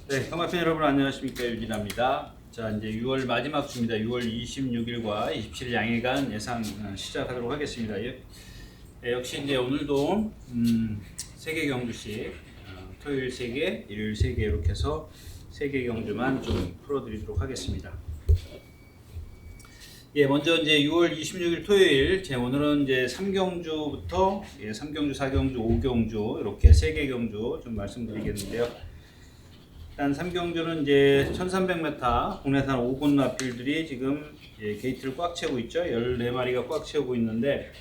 네, 경마팬 여러분 안녕하십니까, 유진아입니다. 자, 이제 6월 마지막 주입니다. 6월 26일과 27일 양일간 예상 시작하도록 하겠습니다. 역시 이제 오늘도 3개 경주씩 토요일 3개, 일요일 3개 이렇게 해서 3개 경주만 좀 풀어드리도록 하겠습니다. 먼저 이제 6월 26일 토요일, 오늘은 이제 3경주부터 3경주, 4경주, 5경주 이렇게 3개 경주 좀 말씀드리겠는데요. 일단 3경주는 이제 1300m 국내산 5군 마필들이 지금 게이트를 꽉 채우고 있죠. 14마리가 꽉 채우고 있는데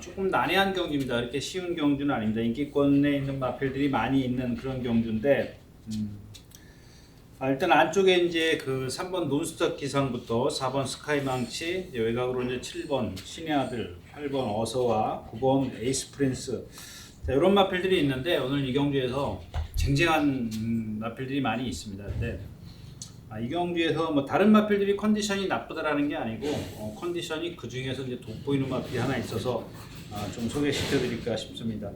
조금 난해한 경주입니다. 이렇게 쉬운 경주는 아닙니다. 인기권에 있는 마필들이 많이 있는 그런 경주인데 일단 안쪽에 이제 그 3번 논스톱 기상부터 4번 스카이망치, 외곽으로 이제 7번 신의 아들, 8번 어서와 9번 에이스 프린스, 이런 마필들이 있는데 오늘 이 경주에서 쟁쟁한 마필들이 많이 있습니다. 근데 이 경주에서 뭐 다른 마필들이 컨디션이 나쁘다라는 게 아니고 컨디션이 그 중에서 이제 돋보이는 마필이 하나 있어서 좀 소개시켜 드릴까 싶습니다.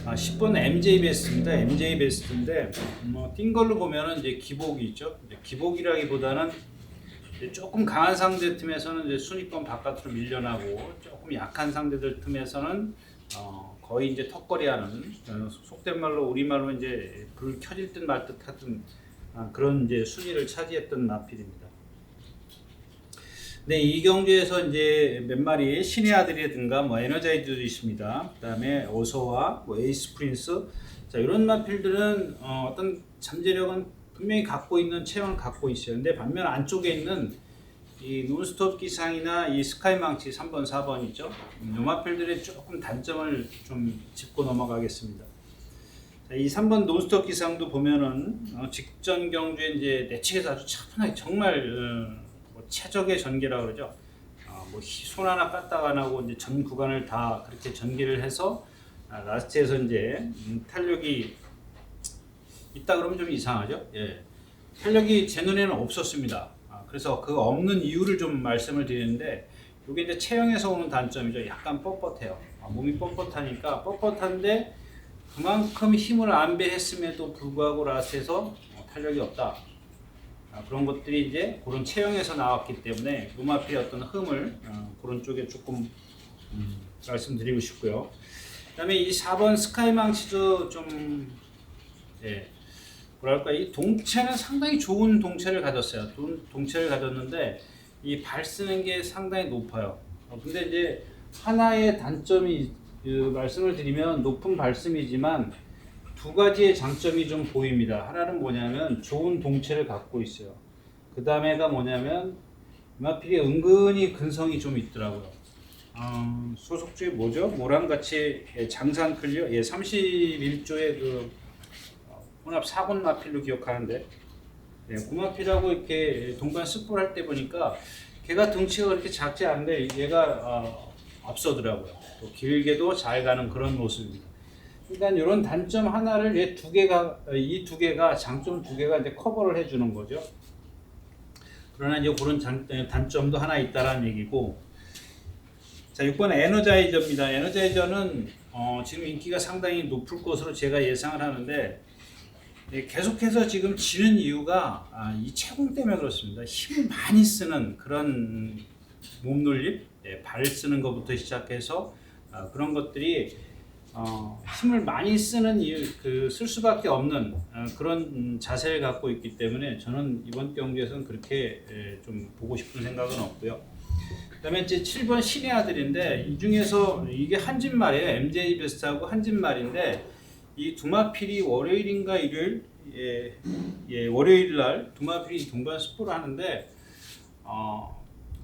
10번 MJ 베스트입니다. MJ 베스트인데 뛴 걸로 보면은 이제 기복이 있죠. 기복이라기보다는 조금 강한 상대 틈에서는 이제 순위권 바깥으로 밀려나고 조금 약한 상대들 틈에서는 거의 이제 턱걸이하는, 속된 말로 우리말로 이제 불 켜질 듯 말 듯 하던 그런 이제 순위를 차지했던 마필입니다. 네, 이 경주에서 이제 몇 마리 신의 아들이라든가 에너자이즈도 있습니다. 그다음에 어서와 에이스 프린스, 이런 마필들은 어떤 잠재력은 분명히 갖고 있는 체형을 갖고 있어요. 근데 반면 안쪽에 있는 이 논스톱 기상이나 이 스카이망치 3번, 4번이죠. 이 마필들의 조금 단점을 좀 짚고 넘어가겠습니다. 이 3번 논스톱 기상도 보면은 직전 경주에 이제 내측에서 아주 차분하게 정말 최적의 전개라고 그러죠. 손 하나 까딱 안 하고 이제 전 구간을 다 그렇게 전개를 해서 라스트에서 이제 탄력이 있다 그러면 좀 이상하죠. 탄력이 제 눈에는 없었습니다. 그래서 그 없는 이유를 좀 말씀을 드리는데, 이게 이제 체형에서 오는 단점이죠. 약간 뻣뻣해요. 몸이 뻣뻣하니까, 뻣뻣한데 그만큼 힘을 안배했음에도 불구하고 라스트에서 탄력이 없다. 그런 것들이 이제 그런 체형에서 나왔기 때문에 루마필의 어떤 흠을 그런 쪽에 조금 말씀드리고 싶고요. 그다음에 이 4번 스카이망치도 좀 뭐랄까, 이 동체는 상당히 좋은 동체를 가졌어요. 동체를 가졌는데 이 발 쓰는 게 상당히 높아요. 근데 이제 하나의 단점이, 말씀을 드리면 높은 발씀이지만 두 가지의 장점이 좀 보입니다. 하나는 뭐냐면 좋은 동체를 갖고 있어요. 그 다음에가 뭐냐면 마필이 은근히 근성이 좀 있더라고요. 소속주에 뭐죠? 모랑같이 장산 클리어 31조의 그 혼합 4군 마필로 기억하는데, 그 마필하고 이렇게 동반 습부를 할 때 보니까 걔가 등치가 그렇게 작지 않은데 얘가 앞서더라고요. 또 길게도 잘 가는 그런 모습입니다. 그러니까 이런 단점 하나를 이 두 개가 장점 두 개가 이제 커버를 해주는 거죠. 그러나 이제 그런 단점도 하나 있다라는 얘기고, 6번 에너자이저입니다. 에너자이저는 지금 인기가 상당히 높을 것으로 제가 예상을 하는데, 계속해서 지금 지는 이유가 이 체공 때문에 그렇습니다. 힘을 많이 쓰는 그런 몸놀림, 발 쓰는 것부터 시작해서 그런 것들이 힘을 많이 쓰는 이유, 쓸 수밖에 없는 그런 자세를 갖고 있기 때문에 저는 이번 경기에서는 그렇게 좀 보고 싶은 생각은 없고요. 그다음에 이제 7번 신의 아들인데, 이 중에서 이게 한진말이에요. MJ 베스트하고 한진말인데, 이 두 마필이 월요일인가 일요일, 월요일 날 두 마필이 동반 습부를 하는데,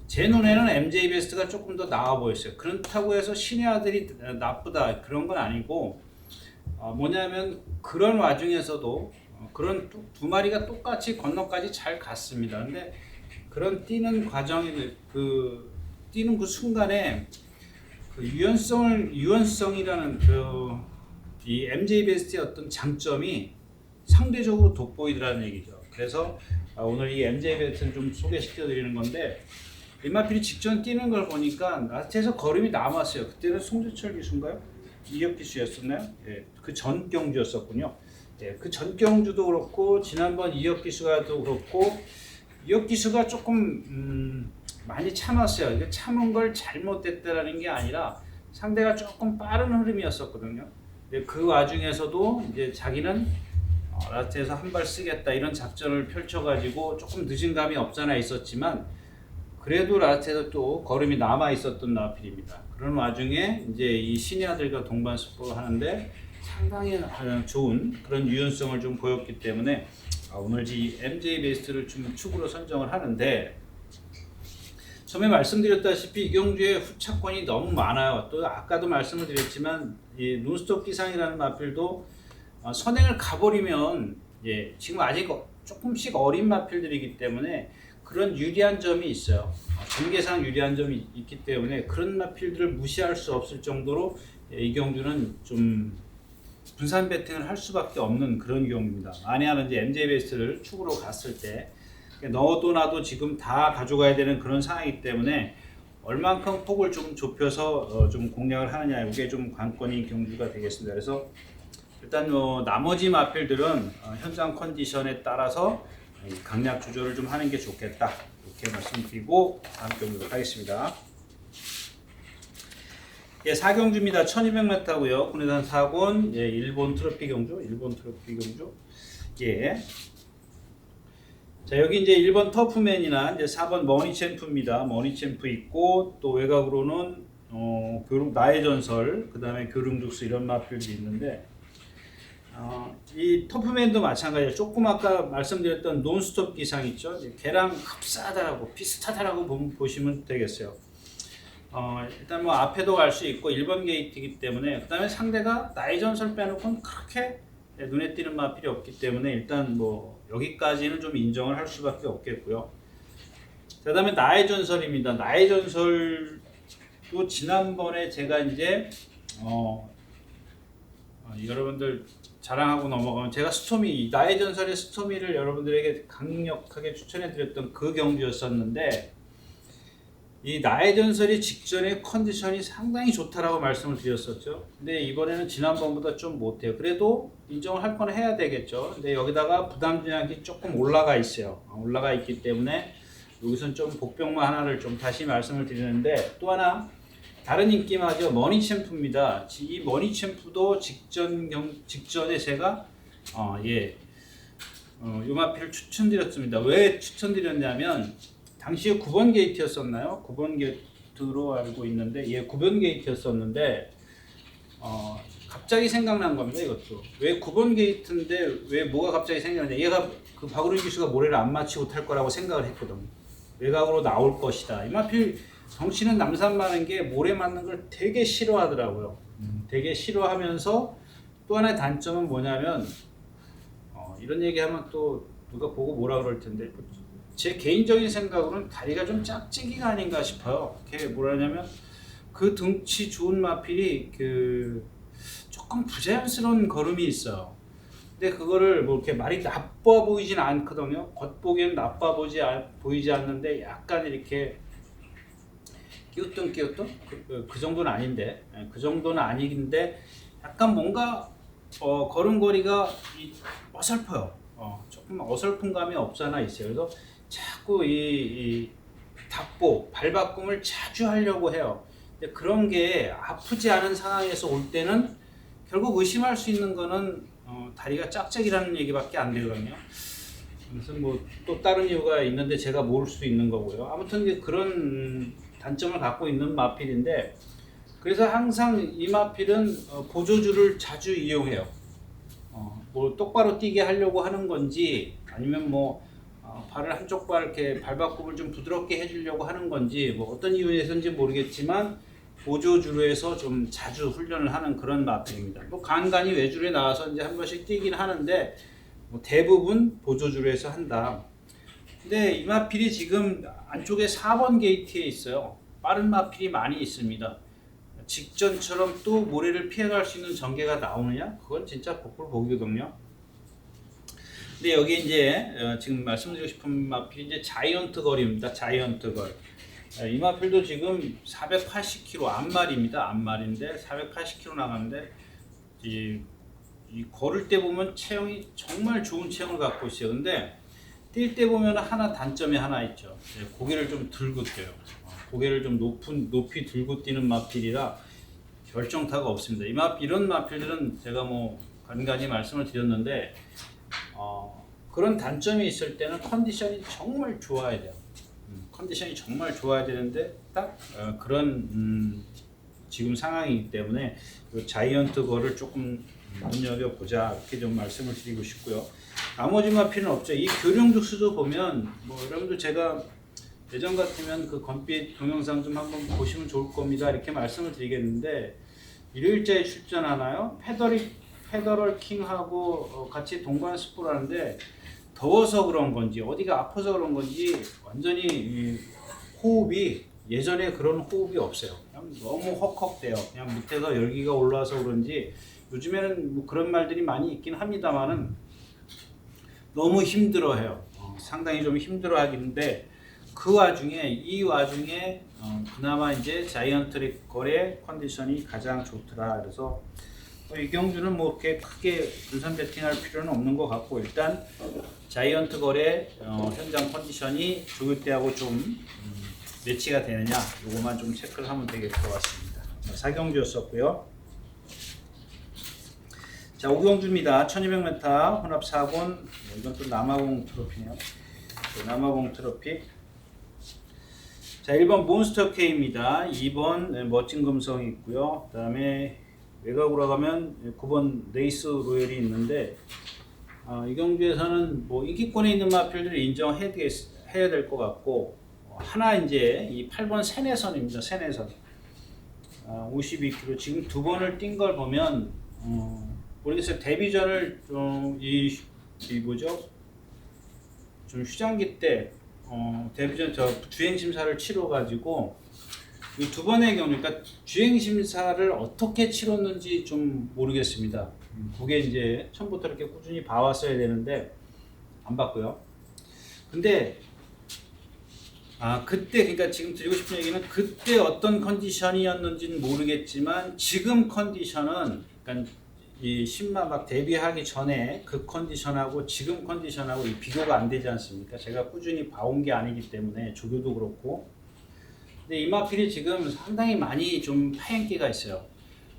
제 눈에는 MJ 베스트가 조금 더 나아 보였어요. 그렇다고 해서 신의 아들이 나쁘다 그런 건 아니고, 뭐냐면 그런 와중에서도 그런 두 마리가 똑같이 건너까지 잘 갔습니다. 근데 그런 뛰는 과정이 뛰는 그 순간에 그 유연성이라는 이 MJ 베스트의 어떤 장점이 상대적으로 돋보이더라는 얘기죠. 그래서 오늘 이 MJ 베스트는 좀 소개시켜 드리는 건데, 리마필이 직전 뛰는 걸 보니까 라스트에서 걸음이 남았어요. 그때는 송재철 기수인가요? 이혁 기수였었나요? 그 전 경주였었군요. 예, 그 전경주도 그렇고 지난번 이혁 기수가도 그렇고 이혁 기수가 조금 많이 참았어요. 이게 참은 걸 잘못됐다라는 게 아니라 상대가 조금 빠른 흐름이었었거든요. 그 와중에서도 이제 자기는 라스트에서 한 발 쓰겠다 이런 작전을 펼쳐가지고 조금 늦은 감이 없잖아 있었지만 그래도 라스트에서 또 걸음이 남아 있었던 나필입니다. 그런 와중에 이제 이 신의 아들과 동반 승부를 하는데 상당히 좋은 그런 유연성을 좀 보였기 때문에 오늘 이 MJ 베스트를 좀 축으로 선정을 하는데 처음에 말씀드렸다시피 이경주의 후차권이 너무 많아요. 또 아까도 말씀을 드렸지만 이 논스톱 기상이라는 마필도 선행을 가버리면 지금 아직 조금씩 어린 마필들이기 때문에 그런 유리한 점이 있어요. 전개상 유리한 점이 있기 때문에 그런 마필들을 무시할 수 없을 정도로 이경주는 좀 분산 배팅을 할 수밖에 없는 그런 경우입니다. 만에 하나 이제 MJ 베스트를 축으로 갔을 때 너도 나도 지금 다 가져가야 되는 그런 상황이기 때문에 얼만큼 폭을 좀 좁혀서 좀 공략을 하느냐 이게 좀 관건이 경주가 되겠습니다. 그래서 일단 나머지 마필들은 현장 컨디션에 따라서 강약 조절을 좀 하는 게 좋겠다 이렇게 말씀드리고 다음 경주로 가겠습니다. 4경주입니다. 1200m고요. 국내산 4권 일본 트로피 경주. 자, 여기 이제 1번 터프맨이나 이제 4번 머니챔프입니다. 머니챔프 있고 또 외곽으로는 교릉 나의 전설, 그다음에 교릉죽수 이런 마필도 있는데 이 터프맨도 마찬가지예요. 조금 아까 말씀드렸던 논스톱 기상 있죠. 걔랑 흡사하다라고 비슷하다라고 보시면 되겠어요. 일단 뭐 앞에도 갈 수 있고 1번 게이트이기 때문에 그다음에 상대가 나의 전설 빼놓고는 그렇게 눈에 띄는 마필이 없기 때문에 일단 뭐 여기까지는 좀 인정을 할 수밖에 없겠고요. 그다음에 나의 전설입니다. 나의 전설도 지난번에 제가 이제 여러분들 자랑하고 넘어가면 제가 스토미 나의 전설의 스토미를 여러분들에게 강력하게 추천해 드렸던 그 경주였었는데 이 나의 전설이 직전에 컨디션이 상당히 좋다라고 말씀을 드렸었죠. 근데 이번에는 지난번보다 좀 못해요. 그래도 인정을 할 건 해야 되겠죠. 근데 여기다가 부담진학이 조금 올라가 있어요. 올라가 있기 때문에 여기선 좀 복병만 하나를 좀 다시 말씀을 드리는데 또 하나 다른 인기마저 머니챔프입니다. 이 머니챔프도 직전에 제가 요 마필을 추천드렸습니다. 왜 추천드렸냐면 당시에 9번 게이트였었나요? 9번 게이트로 알고 있는데 9번 게이트였었는데 갑자기 생각난 겁니다. 이것도 왜 9번 게이트인데 왜 뭐가 갑자기 생각나냐? 얘가 그 박우림 기수가 모래를 안 맞히고 탈 거라고 생각을 했거든. 외곽으로 나올 것이다. 이 마필 덩치는 남산 많은 게 모래 맞는 걸 되게 싫어하더라고요. 되게 싫어하면서 또 하나의 단점은 뭐냐면 이런 얘기하면 또 누가 보고 뭐라 그럴 텐데 제 개인적인 생각으로는 다리가 좀 짝짝이가 아닌가 싶어요. 그게 뭐라냐면 그 등치 좋은 마필이 그 조금 부자연스러운 걸음이 있어요. 근데 그거를 뭐 이렇게 말이 나빠 보이진 않거든요. 겉보기엔 나빠 보이지 않는데 약간 이렇게 끼우뚱 그 정도는 아닌데 그 정도는 아닌데 약간 뭔가 걸음걸이가 어설퍼요. 조금 어설픈 감이 없잖아 있어요. 그래서 자꾸 이 닭보 발바꿈을 자주 하려고 해요. 근데 그런 게 아프지 않은 상황에서 올 때는 결국 의심할 수 있는 거는 다리가 짝짝이라는 얘기밖에 안 되거든요. 그래서 뭐 또 다른 이유가 있는데 제가 모를 수도 있는 거고요. 아무튼 그런 단점을 갖고 있는 마필인데 그래서 항상 이 마필은 보조줄을 자주 이용해요. 뭐 똑바로 뛰게 하려고 하는 건지 아니면 뭐 발을 한쪽 발 이렇게 발바꿈을 좀 부드럽게 해주려고 하는 건지 뭐 어떤 이유에서인지 모르겠지만 보조주로 해서 좀 자주 훈련을 하는 그런 마필입니다. 뭐 간간히 외줄에 나와서 이제 한 번씩 뛰긴 하는데 뭐 대부분 보조주로 해서 한다. 근데 이 마필이 지금 안쪽에 4번 게이트에 있어요. 빠른 마필이 많이 있습니다. 직전처럼 또 모래를 피해갈 수 있는 전개가 나오느냐? 그건 진짜 복불복이거든요. 근데 여기 이제 지금 말씀드리고 싶은 마필이 이제 자이언트 걸입니다. 자이언트 걸. 이 마필도 지금 480kg 앞말입니다. 앞말인데 480kg 나가는데 이 걸을 때 보면 체형이 정말 좋은 체형을 갖고 있어요. 근데 뛸 때 보면 하나 단점이 하나 있죠. 고개를 좀 들고 뛰어요. 고개를 좀 높이 들고 뛰는 마필이라 결정타가 없습니다. 이런 마필들은 제가 뭐 간간히 말씀을 드렸는데 그런 단점이 있을 때는 컨디션이 정말 좋아야 돼요. 컨디션이 정말 좋아야 되는데 딱 그런 지금 상황이기 때문에 자이언트 거를 조금 눈여겨보자 이렇게 좀 말씀을 드리고 싶고요. 나머지 마필은 없죠. 이 교룡죽수도 보면 뭐 여러분들 제가 예전 같으면 그 건빛 동영상 좀 한번 보시면 좋을 겁니다 이렇게 말씀을 드리겠는데 일요일자에 출전하나요? 페더럴 킹하고 같이 동반 스포를 하는데 더워서 그런 건지 어디가 아파서 그런 건지 완전히 호흡이 예전에 그런 호흡이 없어요. 그냥 너무 헉헉대요. 그냥 밑에서 열기가 올라와서 그런지 요즘에는 뭐 그런 말들이 많이 있긴 합니다만은 너무 힘들어해요. 상당히 좀 힘들어하긴데 그 와중에 그나마 이제 자이언트 거래 컨디션이 가장 좋더라. 그래서 이 경주는 뭐 이렇게 크게 분산 배팅할 필요는 없는 것 같고 일단 자이언트 거래 현장 컨디션이 좋을 때하고 좀 매치가 되느냐 요거만 좀 체크를 하면 되겠을 것 같습니다. 4경주였었고요. 자 5경주입니다. 1200m 혼합 4군 이건 또 남아공 트로피네요. 남아공 트로피. 자 1번 몬스터 K입니다. 2번 멋진 금성이 있고요. 그 다음에 외곽으로 가면 9번 레이스 로열이 있는데 이 경주에서는 뭐 인기권에 있는 마필들을 인정해야 될 것 같고 하나 이제 이 8번 세네선입니다. 세네선 52km 지금 두 번을 뛴 걸 보면 모르겠어요. 데뷔전을 좀 뭐죠? 좀 휴장기 때 데뷔전 주행 심사를 치러 가지고 이 두 번의 경우, 그러니까 주행 심사를 어떻게 치렀는지 좀 모르겠습니다. 그게 이제 처음부터 이렇게 꾸준히 봐왔어야 되는데 안 봤고요. 근데 그때 그러니까 지금 드리고 싶은 얘기는 그때 어떤 컨디션이었는지는 모르겠지만 지금 컨디션은 그러니까 이 10만 막 데뷔하기 전에 그 컨디션하고 지금 컨디션하고 이 비교가 안 되지 않습니까? 제가 꾸준히 봐온 게 아니기 때문에 조교도 그렇고. 근데 이 마필이 지금 상당히 많이 좀 파행기가 있어요.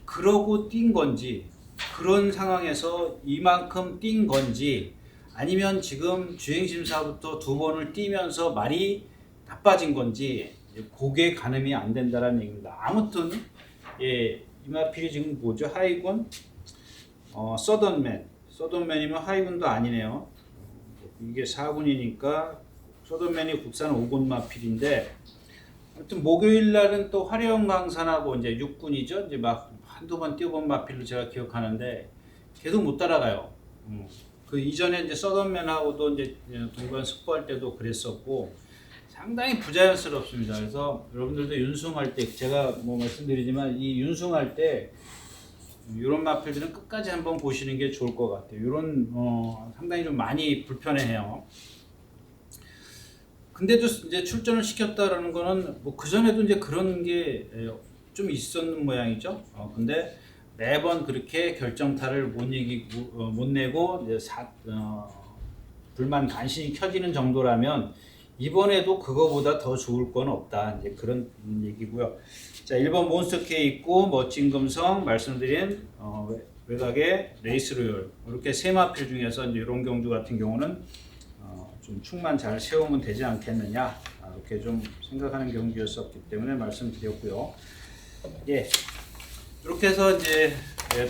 그러고 뛴 건지 그런 상황에서 이만큼 뛴 건지 아니면 지금 주행심사부터 두 번을 뛰면서 말이 나빠진 건지 그게 가늠이 안 된다는 얘기입니다. 아무튼 이 마필이 지금 뭐죠? 하이군 서던맨이면 하이군도 아니네요. 이게 4군이니까 서던맨이 국산 5군 마필인데 아무튼 목요일 날은 또 화려한 강산하고 이제 6군이죠. 이제 막 한두 번 뛰어본 마필로 제가 기억하는데 계속 못 따라가요. 그 이전에 이제 서던맨하고도 이제 동반 스포할 때도 그랬었고 상당히 부자연스럽습니다. 그래서 여러분들도 윤승할 때 제가 뭐 말씀드리지만 이 윤승할 때 이런 마필들은 끝까지 한번 보시는 게 좋을 것 같아요. 이런 상당히 좀 많이 불편해해요. 근데도 이제 출전을 시켰다라는 거는 뭐 그 전에도 이제 그런 게 좀 있었는 모양이죠. 근데 매번 그렇게 결정타를 못 내고 이제 불만 간신히 켜지는 정도라면 이번에도 그거보다 더 좋을 건 없다. 이제 그런 얘기고요. 자, 1번 몬스터 K 있고 멋진 금성 말씀드린 외곽의 레이스 로열 이렇게 세 마필 중에서 이제 이런 경주 같은 경우는 좀 축만 잘 세우면 되지 않겠느냐 이렇게 좀 생각하는 경주였었기 때문에 말씀드렸고요. 예, 이렇게 해서 이제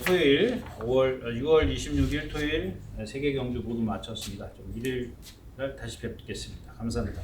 토요일 6월 26일 토요일 3개 경주 모두 마쳤습니다. 좀 일요일 날 다시 뵙겠습니다. 감사합니다.